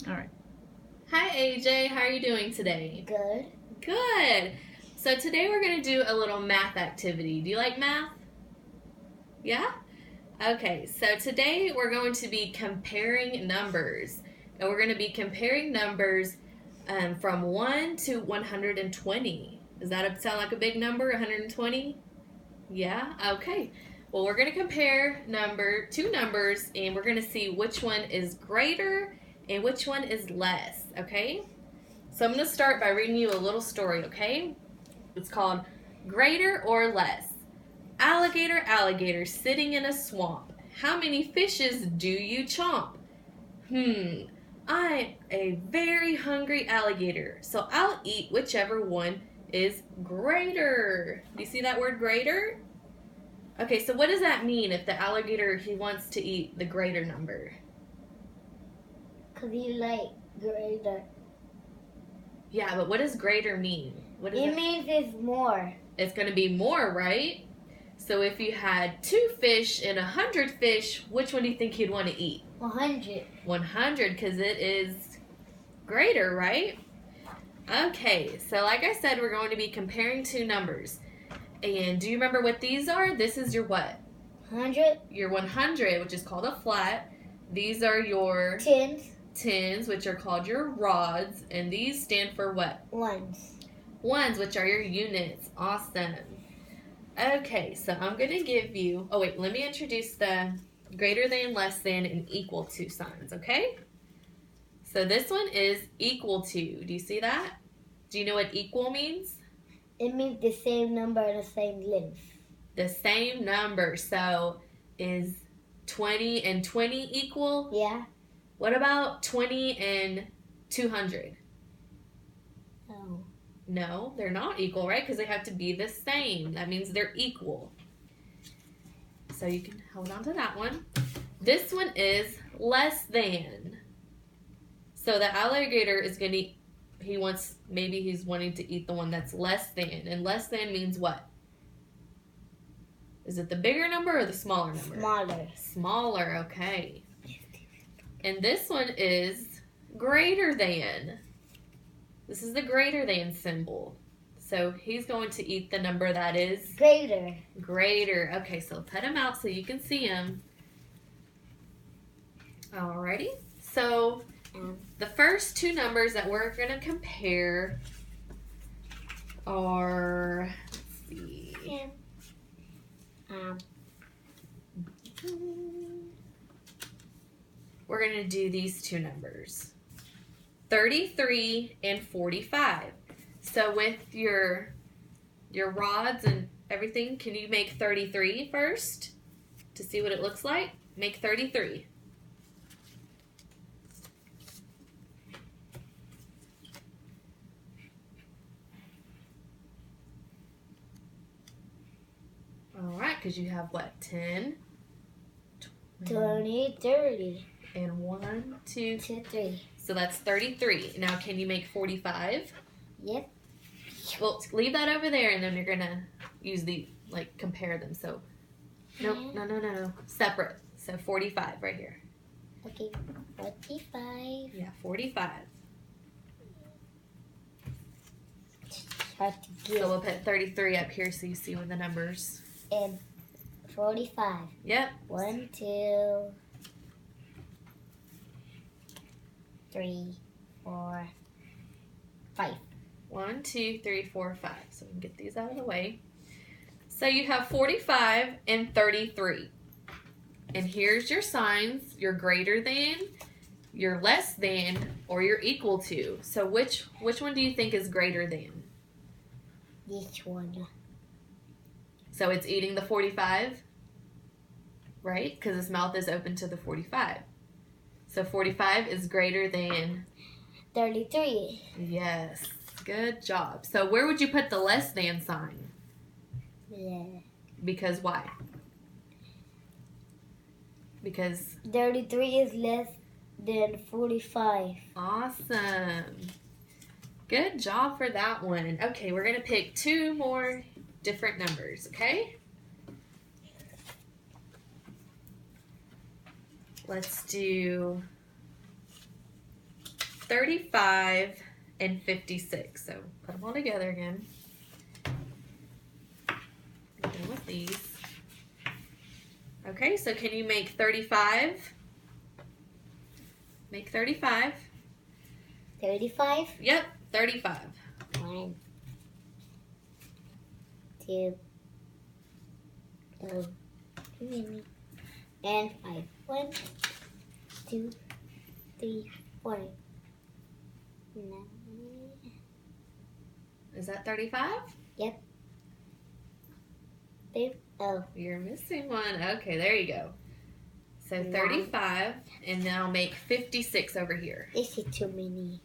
All right. Hi AJ, how are you doing today? Good. Good. So today we're going to do a little math activity. Do you like math? Yeah? Okay, so today we're going to be comparing numbers. And we're going to be comparing numbers from 1 to 120. Does that sound like a big number, 120? Yeah? Okay. Well, we're going to compare two numbers and we're going to see which one is greater and which one is less, okay? So I'm going to start by reading you a little story, okay? It's called Greater or Less. Alligator, alligator, sitting in a swamp. How many fishes do you chomp? I'm a very hungry alligator, so I'll eat whichever one is greater. Do you see that word greater? Okay, so what does that mean if the alligator, he wants to eat the greater number? Because you like greater. Yeah, but what does greater mean? What does It means it's more. It's going to be more, right? So if you had 2 fish and 100 fish, which one do you think you'd want to eat? 100. 100, because it is greater, right? Okay, so like I said, we're going to be comparing two numbers. And do you remember what these are? This is your what? 100. Your 100, which is called a flat. These are your tens, which are called your rods. And these stand for what? Ones. Ones, which are your units. Awesome. Okay, so I'm going to give you... Oh, wait, let me introduce the greater than, less than, and equal to signs, okay? So this one is equal to. Do you see that? Do you know what equal means? It means the same number and the same length. The same number. So is 20 and 20 equal? Yeah. What about 20 and 200? Oh. No, they're not equal, right? Because they have to be the same. That means they're equal. So you can hold on to that one. This one is less than. So the alligator is going to, maybe he's wanting to eat the one that's less than. And less than means what? Is it the bigger number or the smaller number? Smaller. Smaller, okay. And this one is greater than. This is the greater than symbol. So he's going to eat the number that is greater. Greater. Okay, so put him out so you can see him. Alrighty. So the first two numbers that we're going to compare are, let's see. We're going to do these two numbers. 33 and 45. So with your rods and everything, can you make 33 first to see what it looks like? Make 33. All right, because you have what? 10, 20, 30. And 1, 2, 3. So that's 33. Now, can you make 45? Yep. Well, leave that over there, and then you're going to use compare them. So, no. Separate. So 45 right here. Okay, 45. Yeah, 45. Hard to So get. we'll put 33 up here so you see with the numbers. And 45. Yep. 1, 2, 3, 4, 5. 1, 2, 3, 4, 5. So we can get these out of the way. So you have 45 and 33. And here's your signs. Your greater than, your less than, or your equal to. So which one do you think is greater than? This one. So it's eating the 45, right? Because its mouth is open to the 45. So 45 is greater than 33. Yes, good job. So where would you put the less than sign? Yeah. Because why? Because 33 is less than 45. awesome. Good job for that one. Okay, we're going to pick two more different numbers, okay? Let's do 35 and 56. So put them all together again. I'm done with these. Okay, so can you make 35? Make 35. 35. Yep, 35. 1, 2, oh, and 5. 1, 2, 3, 4, 9. Is that 35? Yep. There. Oh. You're missing one. Okay, there you go. So 9. 35, and now make 56 over here. This is too many.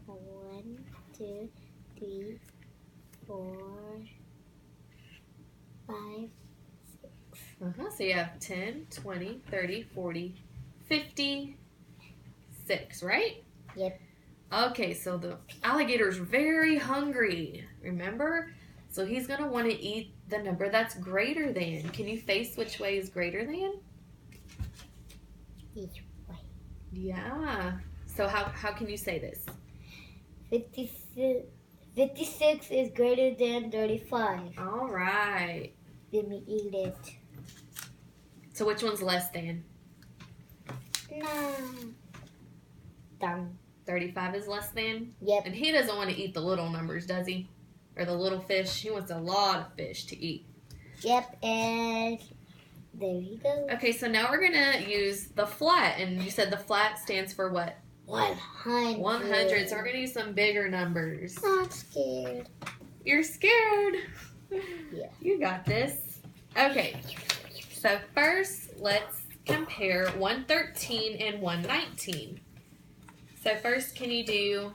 One, 2, 3, 4, 5, 6. So you have 10, 20, 30, 40, 56, right? Yep. Okay, so the alligator's very hungry, remember? So he's going to want to eat the number that's greater than. Can you face which way is greater than? Each way. Yeah. So how can you say this? 56 is greater than 35. All right. Let me eat it. So which one's less than? No. Done. 35 is less than? Yep. And he doesn't want to eat the little numbers, does he? Or the little fish. He wants a lot of fish to eat. Yep, and there you go. Okay, so now we're going to use the flat. And you said the flat stands for what? 100. 100. So we're going to use some bigger numbers. I'm scared. You're scared? Yeah. You got this. Okay, so first let's compare 113 and 119. So first, can you do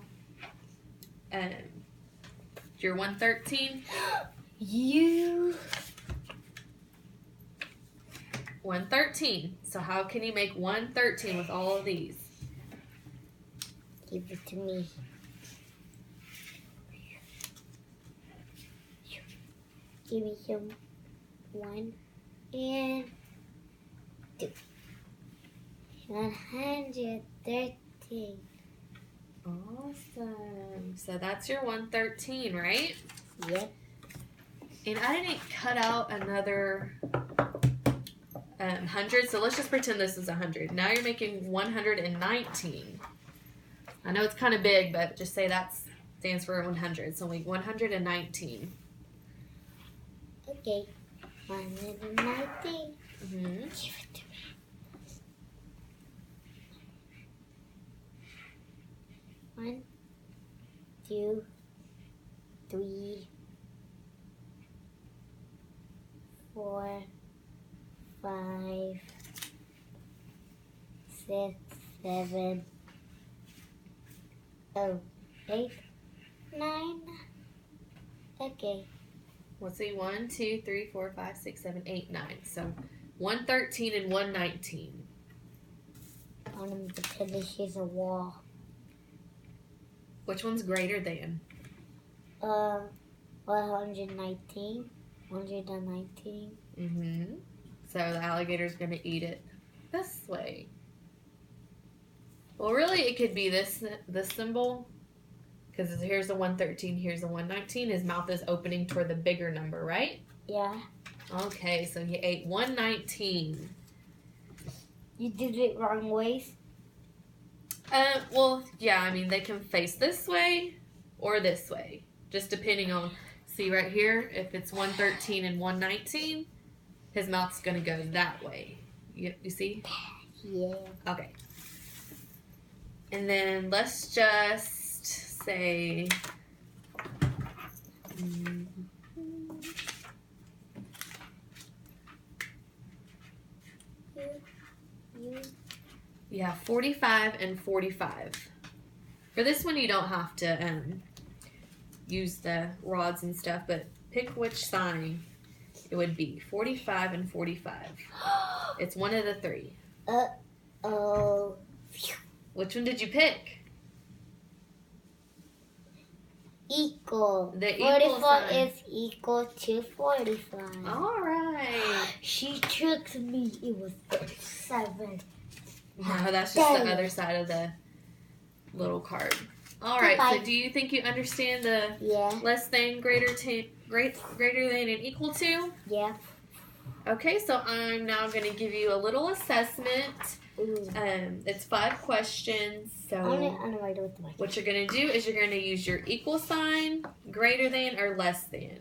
your 113? You. 113. So how can you make 113 with all of these? Give it to me. Give me some 1 and 2. 113. Awesome. So that's your 113, right? Yep. And I didn't cut out another 100, so let's just pretend this is 100. Now you're making 119. I know it's kind of big, but just say that stands for 100. So make 119. Okay. 119. Mm-hmm. Give it to me. 1, 2, 3, 4, 5, 6, 7, 8, 9. Okay. Let's see, 1, 2, 3, 4, 5, 6, 7, 8, 9. So 113 and 119. I want to pretend this is a wall. Which one's greater than? 119. 119. Mm-hmm. So the alligator's going to eat it this way. Well, really, it could be this symbol. Because here's the 113, here's the 119. His mouth is opening toward the bigger number, right? Yeah. Okay, so he ate 119. You did it wrong ways? Well, yeah, I mean, they can face this way or this way. Just depending on, see right here, if it's 113 and 119, his mouth's going to go that way. You see? Yeah. Okay. And then let's just say... Yeah, 45 and 45. For this one, you don't have to use the rods and stuff, but pick which sign it would be. 45 and 45. It's one of the three. Uh-oh. Which one did you pick? equal. The equal 44 sign. is equal to 45. All right. She tricked me. It was 37. No, that's just the Dang. other side of the little card. All right. So, Goodbye. do you think you understand the Yeah. less than, greater than, and equal to? Yeah. Okay. So I'm now going to give you a little assessment. Ooh. It's 5 questions. So I'm gonna write it with my. what you're going to do is you're going to use your equal sign, greater than, or less than.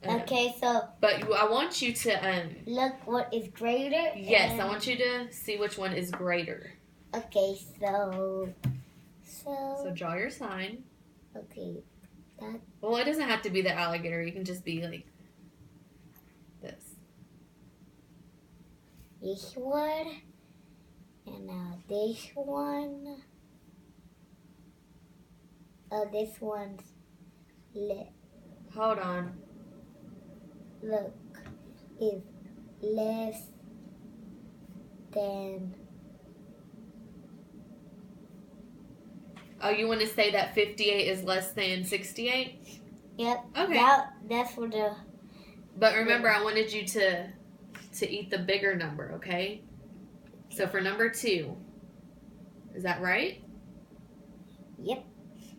Okay, so But I want you to look what is greater. yes, and- I want you to see which one is greater. Okay, so So draw your sign. okay, that Well, it doesn't have to be the alligator. You can just be like this. this one, and now this one. This one's lit. Hold on. Look, is less than. Oh, you want to say that 58 is less than 68? Yep. Okay. That's for the. But remember, I wanted you to eat the bigger number, okay? So for number 2, is that right? Yep.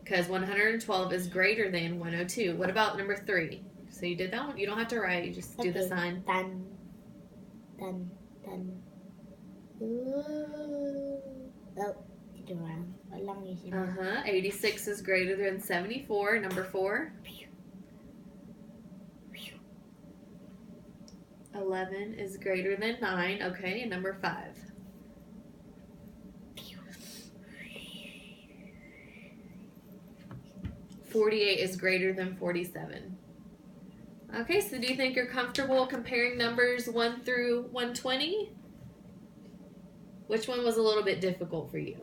Because 112 is greater than 102. What about number 3? So you did that one? You don't have to write. You just do the Okay. sign. Done. Ooh. Oh, it's around. How long is it? 86 is greater than 74. Number 4. 11 is greater than 9. Okay, and number 5. $48 is greater than 47. Okay, so do you think you're comfortable comparing numbers 1 through 120? Which one was a little bit difficult for you?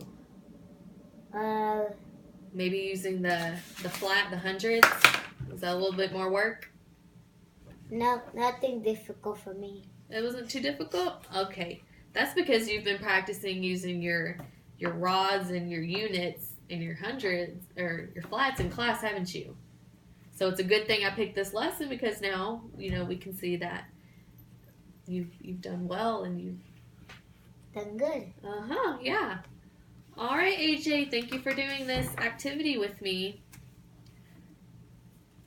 Maybe using the flat, the hundreds? Was that a little bit more work? No, nothing difficult for me. It wasn't too difficult? Okay. That's because you've been practicing using your rods and your units and your hundreds or your flats in class, haven't you? So it's a good thing I picked this lesson because now, we can see that you've done well and you've Done good. yeah. All right, AJ, thank you for doing this activity with me.